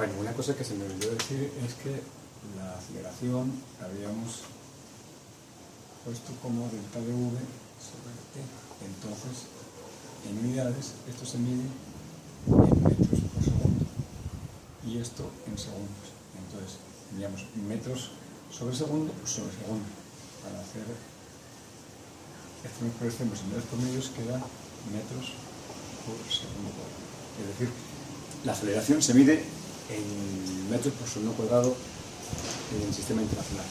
Bueno, una cosa que se me olvidó decir es que la aceleración la habíamos puesto como delta de v sobre t. Entonces, en unidades, esto se mide en metros por segundo y esto en segundos. Entonces, tendríamos metros sobre segundo sobre segundo. Para hacer extremos por extremos y medios por medios quedan metros por segundo cuadrado. Es decir, la aceleración se mide en metros por segundo cuadrado en el sistema internacional.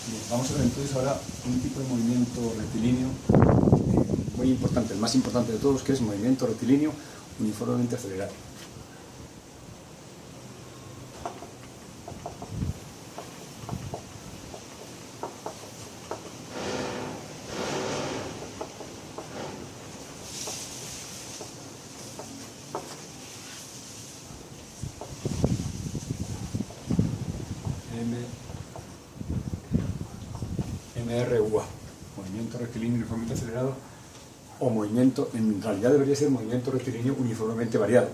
Bien, vamos a ver entonces ahora un tipo de movimiento rectilíneo muy importante, el más importante de todos, que es movimiento rectilíneo uniformemente acelerado. MRUA, movimiento rectilíneo uniformemente acelerado, o movimiento, en realidad debería ser movimiento rectilíneo uniformemente variado,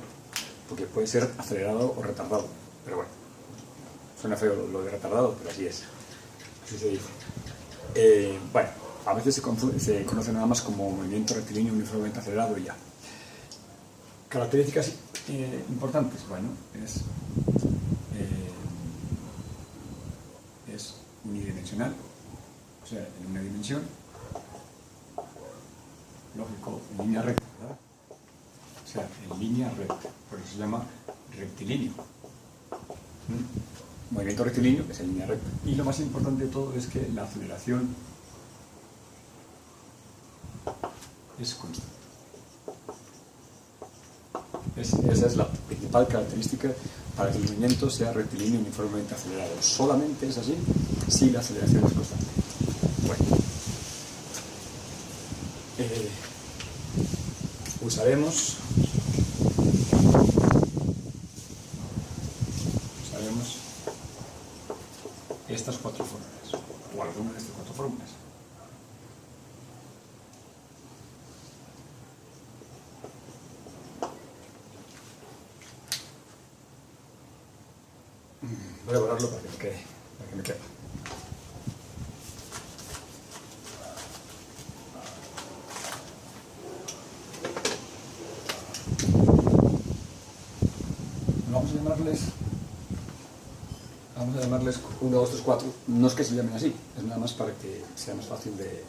porque puede ser acelerado o retardado, pero bueno, suena feo lo de retardado, pero así es, así se dice. Bueno, a veces se conoce nada más como movimiento rectilíneo uniformemente acelerado y ya. Características importantes, bueno, es unidimensional, o sea, en una dimensión, lógico, en línea recta, ¿verdad? O sea, en línea recta, por eso se llama rectilíneo. Movimiento rectilíneo es en línea recta. Y lo más importante de todo es que la aceleración es constante. Esa es la principal característica para que el movimiento sea rectilíneo uniformemente acelerado. Solamente es así si la aceleración es constante. Bueno, usaremos estas cuatro fórmulas, o alguna de estas cuatro fórmulas. Voy a borrarlo para que me quepa. Vamos a llamarles 1, 2, 3, 4. No es que se llamen así, es nada más para que sea más fácil de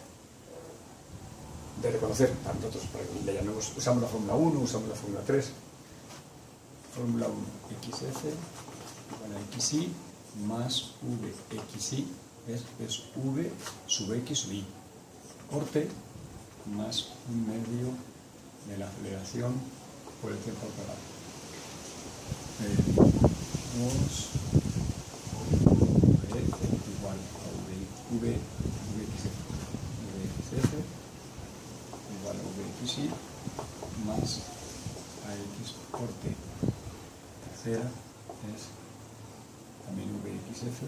reconocer para nosotros, para que le llamemos, usamos la fórmula 1, usamos la fórmula 3. Fórmula 1, xf igual a xy más vxy es v sub x sub y por t más un medio de la aceleración por el tiempo al cuadrado. Igual a vxf igual a vxy más ax por t. Tercera es también vxf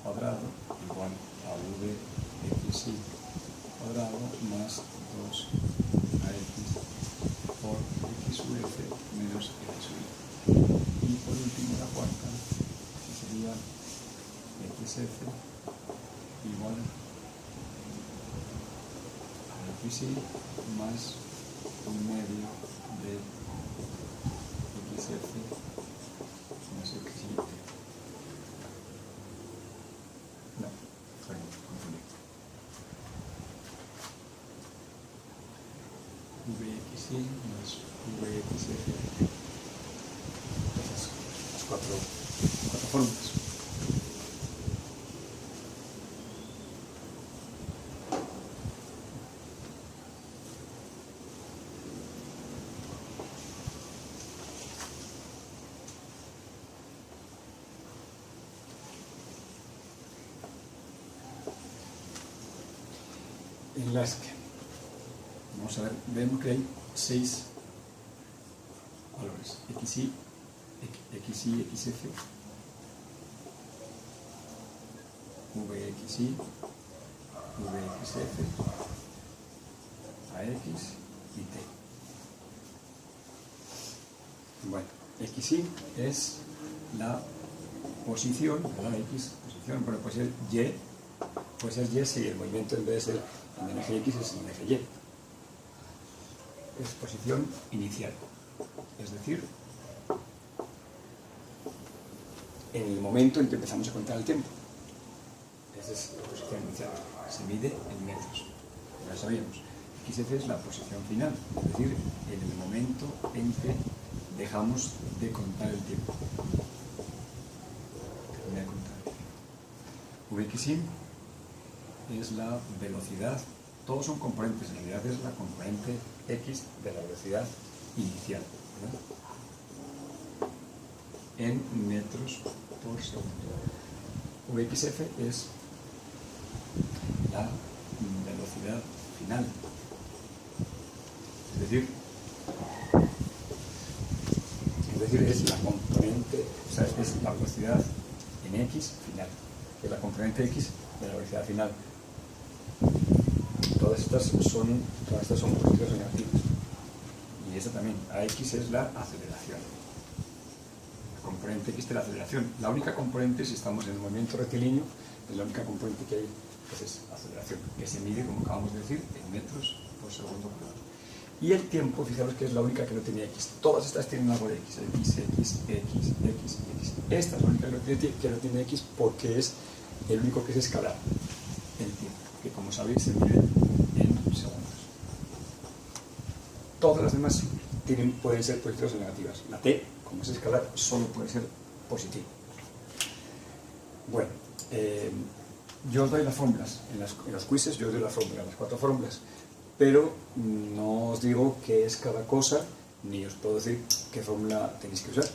cuadrado igual a vxy cuadrado más 2ax por x sub f menos x sub y. Y por último la cuarta, que sería xf igual a xy más un medio de xf más xy. No, confundí. Vxy más vxf. Esas las cuatro fórmulas. En las que vamos a ver, vemos que hay 6 valores: xy, xf, vxy, vxf, ax y t. Bueno, xi es la posición, ¿verdad? X, posición, bueno, puede ser y si el movimiento en vez de ser en el eje X es en el eje Y. Es posición inicial, es decir, en el momento en que empezamos a contar el tiempo. Esa es la posición inicial, se mide en metros, ya sabíamos. XF es la posición final, es decir, en el momento en que dejamos de contar el tiempo. Vxy es la velocidad, todos son componentes, en realidad es la componente X de la velocidad inicial, ¿verdad? En metros por segundo. Vxf es la velocidad final, es decir, es la componente, o sea, es la velocidad en X final, que es la componente X de la velocidad final. Todas estas son positivas o negativas. Y esta también, AX es la aceleración. La componente X de la aceleración. La única componente, si estamos en el movimiento rectilíneo, es la única componente que hay, pues es aceleración, que se mide, como acabamos de decir, en metros por segundo cuadrado. Y el tiempo, fijaros que es la única que no tenía X. Todas estas tienen algo de X. X. Esta es la única que no tiene X porque es el único que es escalar. El tiempo, que como sabéis se mide en segundos. Todas las demás pueden ser positivas o negativas. La T, como es escalar, solo puede ser positivo. Bueno, yo os doy las fórmulas. En los quizzes yo os doy las fórmulas, las 4 fórmulas. Pero no os digo qué es cada cosa, ni os puedo decir qué fórmula tenéis que usar.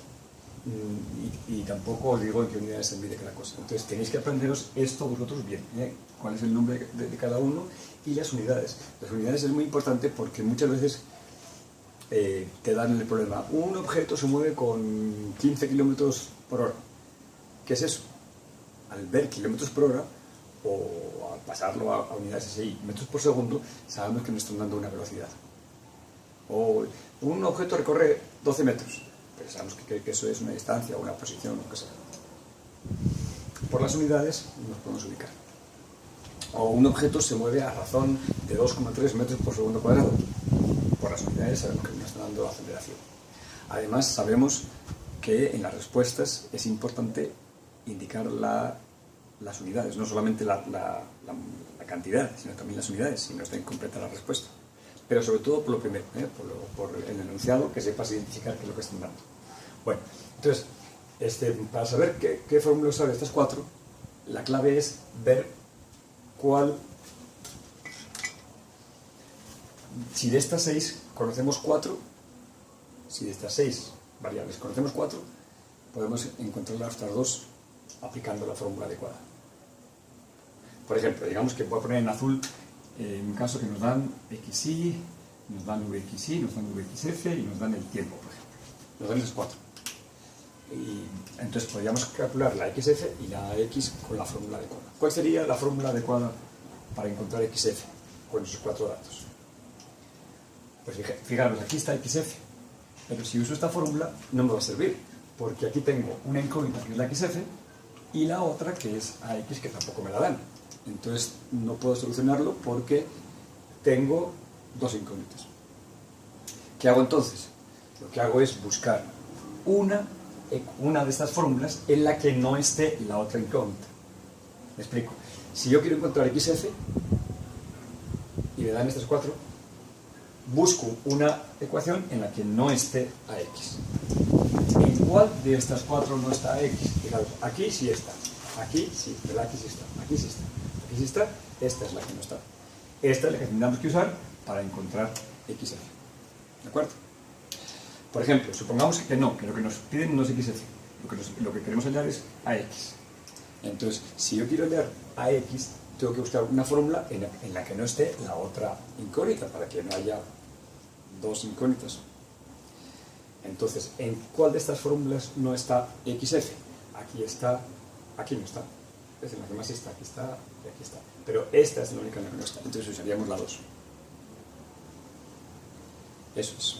Y tampoco os digo en qué unidades se mide cada cosa. Entonces tenéis que aprenderos esto vosotros bien, cuál es el nombre de cada uno y las unidades. Las unidades es muy importante porque muchas veces te dan el problema. Un objeto se mueve con 15 kilómetros por hora. ¿Qué es eso? Al ver kilómetros por hora, o al pasarlo a unidades SI, metros por segundo, sabemos que nos están dando una velocidad. O un objeto recorre 12 metros, pero sabemos que eso es una distancia o una posición, lo que sea. Por las unidades nos podemos ubicar. O un objeto se mueve a razón de 2,3 metros por segundo cuadrado. Por las unidades sabemos que nos está dando aceleración. Además, sabemos que en las respuestas es importante indicar las unidades, no solamente la cantidad, sino también las unidades, si no está incompleta la respuesta. Pero sobre todo por lo primero, por el enunciado, que sepas identificar qué es lo que están dando. Bueno, entonces, para saber qué fórmula usar de estas 4, la clave es ver cuál. Si de estas 6 conocemos 4, si de estas 6 variables conocemos 4, podemos encontrar las otras 2 aplicando la fórmula adecuada. Por ejemplo, digamos que voy a poner en azul un caso que nos dan XY, nos dan VXY, nos dan VXF y nos dan el tiempo, por ejemplo. Nos dan esas 4. Y entonces podríamos calcular la XF y la X con la fórmula adecuada. ¿Cuál sería la fórmula adecuada para encontrar XF con esos 4 datos? Pues fijaros, aquí está XF, pero si uso esta fórmula no me va a servir, porque aquí tengo una incógnita que es la XF y la otra que es AX que tampoco me la dan. Entonces no puedo solucionarlo porque tengo 2 incógnitas. ¿Qué hago entonces? Lo que hago es buscar una de estas fórmulas en la que no esté la otra incógnita. Me explico. Si yo quiero encontrar XF y me dan estas 4, busco una ecuación en la que no esté AX. ¿En cuál de estas 4 no está AX? Fijaros, aquí sí está, aquí sí, pero aquí sí está, aquí sí está, aquí sí está, esta es la que no está. Esta es la que tendremos que usar para encontrar XF. ¿De acuerdo? Por ejemplo, supongamos que no, que lo que nos piden no es XF, lo que queremos hallar es AX. Entonces, si yo quiero hallar AX, tengo que buscar una fórmula en la que no esté la otra incógnita, para que no haya 2 incógnitas. Entonces, ¿en cuál de estas fórmulas no está XF? Aquí está, aquí no está. Es decir, en las demás sí está, aquí está y aquí está. Pero esta es la única en la que no está. Entonces usaríamos la 2. Eso es.